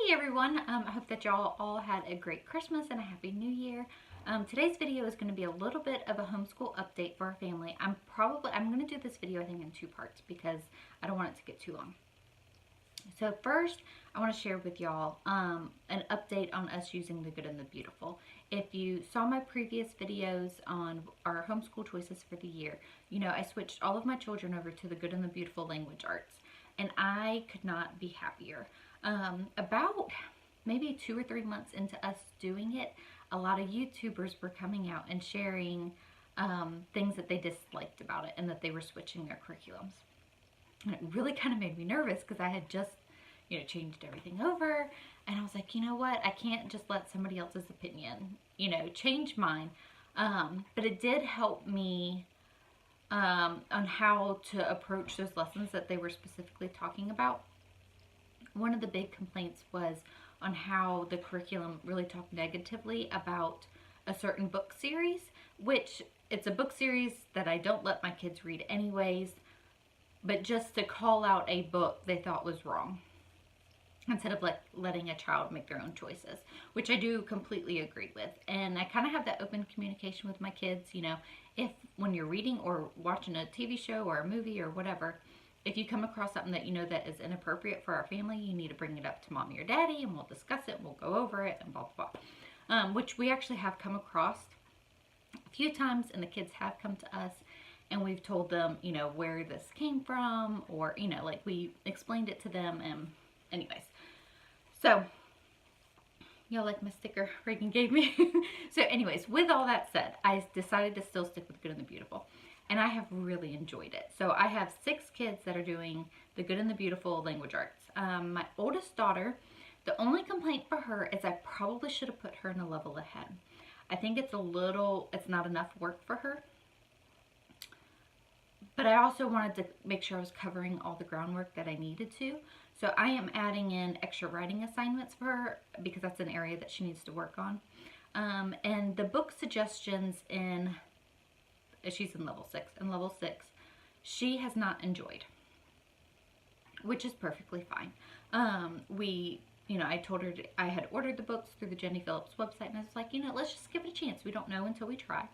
Hey everyone, I hope that y'all all had a great Christmas and a happy new year. Today's video is going to be a little bit of a homeschool update for our family. I'm going to do this video I think in two parts because I don't want it to get too long. So first, I want to share with y'all an update on us using the good and the beautiful. If you saw my previous videos on our homeschool choices for the year, you know I switched all of my children over to the good and the beautiful language arts, and I could not be happier. About maybe 2 or 3 months into us doing it, a lot of YouTubers were coming out and sharing things that they disliked about it and that they were switching their curriculums. And it really kind of made me nervous because I had just, changed everything over. And I was like, you know what? I can't just let somebody else's opinion, change mine. But it did help me on how to approach those lessons that they were specifically talking about. One of the big complaints was on how the curriculum really talked negatively about a certain book series, which it's a book series that I don't let my kids read anyways, but just to call out a book they thought was wrong instead of letting a child make their own choices, which I do completely agree with. And I kind of have that open communication with my kids, if when you're reading or watching a TV show or a movie or whatever, if you come across something that that is inappropriate for our family, you need to bring it up to mommy or daddy and we'll discuss it and we'll go over it and blah, blah, blah. Which we actually have come across a few times, and the kids have come to us and we've told them, where this came from, or, we explained it to them. And anyways, so y'all like my sticker Reagan gave me. So anyways, with all that said, I decided to still stick with Good and the Beautiful. And I have really enjoyed it. So I have 6 kids that are doing the Good and the Beautiful language arts. My oldest daughter, the only complaint for her is I probably should have put her in a level ahead. I think it's not enough work for her. But I also wanted to make sure I was covering all the groundwork that I needed to. So I am adding in extra writing assignments for her because that's an area that she needs to work on. And the book suggestions she's in level 6. In level 6, she has not enjoyed, which is perfectly fine. I told her I had ordered the books through the Jenny Phillips website, and I was like, let's just give it a chance. We don't know until we try.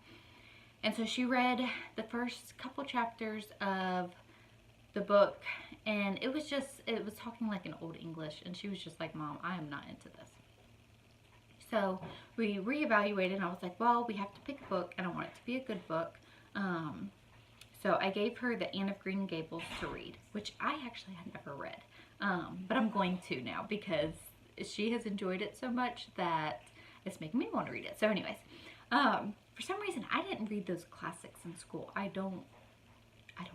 And so she read the first couple chapters of the book, and it was talking like an old English, and she was just like, Mom, I am not into this. So we reevaluated, and I was like, well, we have to pick a book, and I want it to be a good book. So I gave her the Anne of Green Gables to read, which I actually had never read, but I'm going to now because she has enjoyed it so much that it's making me want to read it. So anyways, for some reason I didn't read those classics in school. I don't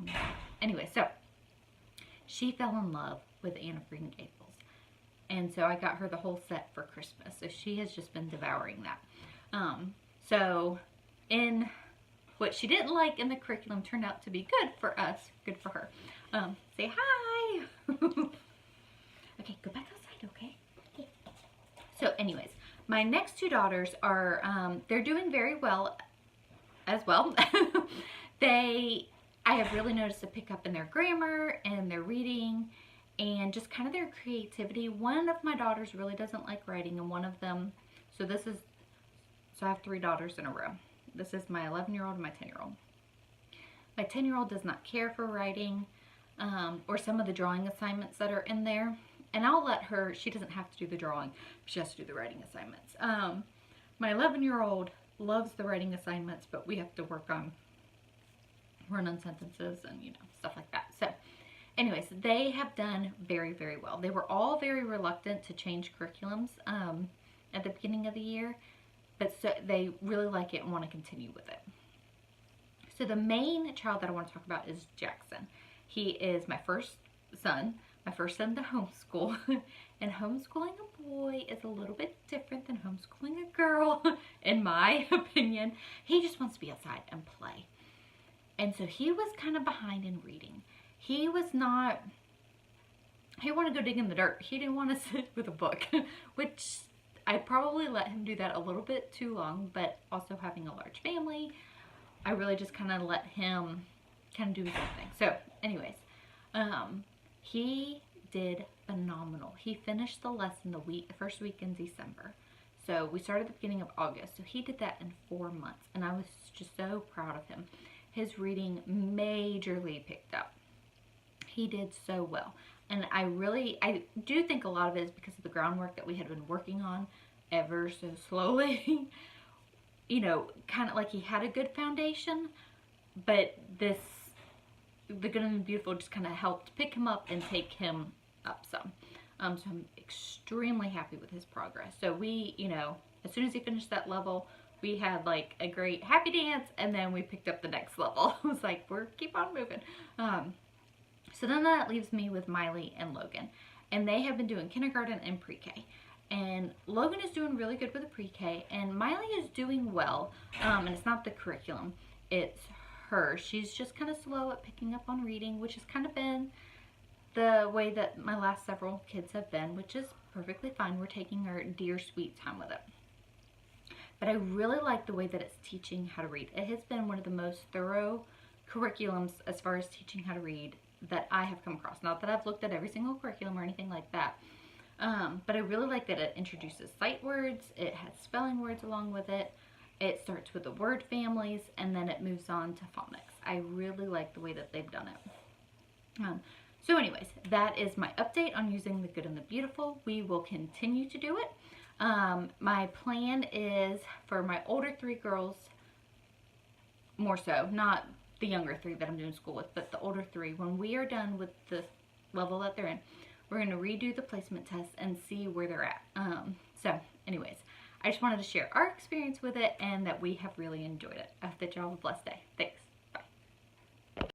know. Anyway, so she fell in love with Anne of Green Gables, and so I got her the whole set for Christmas. So she has just been devouring that. So in what she didn't like in the curriculum turned out to be good for us, good for her. Say hi. Okay, go back outside, okay? So anyways, my next 2 daughters are, they're doing very well as well. I have really noticed a pickup in their grammar and their reading and just kind of their creativity. One of my daughters really doesn't like writing, and one of them, so I have 3 daughters in a row. This is my 11-year-old and my 10-year-old. My 10-year-old does not care for writing or some of the drawing assignments that are in there. And I'll let her, she doesn't have to do the drawing, she has to do the writing assignments. My 11-year-old loves the writing assignments, but we have to work on run-on sentences and, stuff like that. So anyways, they have done very, very well. They were all very reluctant to change curriculums at the beginning of the year. But so they really like it and want to continue with it. So the main child that I want to talk about is Jackson. He is my first son to homeschool. And homeschooling a boy is a little bit different than homeschooling a girl, in my opinion. He just wants to be outside and play. And so he was kind of behind in reading. He wanted to go dig in the dirt. He didn't want to sit with a book, which I probably let him do that a little bit too long, but also having a large family, I really just kind of let him kind of do his own thing. So anyways, he did phenomenal. He finished the lesson the first week in December. So we started at the beginning of August. So he did that in 4 months. And I was just so proud of him. His reading majorly picked up. He did so well. And I do think a lot of it is because of the groundwork that we had been working on ever so slowly. You know, kind of like he had a good foundation, but the Good and the Beautiful just kind of helped pick him up and take him up some. So I'm extremely happy with his progress. So we, you know, as soon as he finished that level, we had like a great happy dance, and then we picked up the next level. It was like, keep on moving. So then that leaves me with Miley and Logan. And they have been doing kindergarten and pre-K. And Logan is doing really good with the pre-K. And Miley is doing well. And it's not the curriculum. It's her. She's just kind of slow at picking up on reading, which has kind of been the way that my last several kids have been, which is perfectly fine. We're taking our dear sweet time with it. But I really like the way that it's teaching how to read. It has been one of the most thorough curriculums as far as teaching how to read that I have come across. Not that I've looked at every single curriculum or anything like that. But I really like that it introduces sight words. It has spelling words along with it. It starts with the word families, and then it moves on to phonics. I really like the way that they've done it. So anyways, that is my update on using the Good and the Beautiful. We will continue to do it. My plan is for my older 3 girls, more so, not the younger 3 that I'm doing school with, but the older 3, when we are done with the level that they're in, we're going to redo the placement test and see where they're at. So anyways, I just wanted to share our experience with it and that we have really enjoyed it. I hope that y'all have a blessed day. Thanks.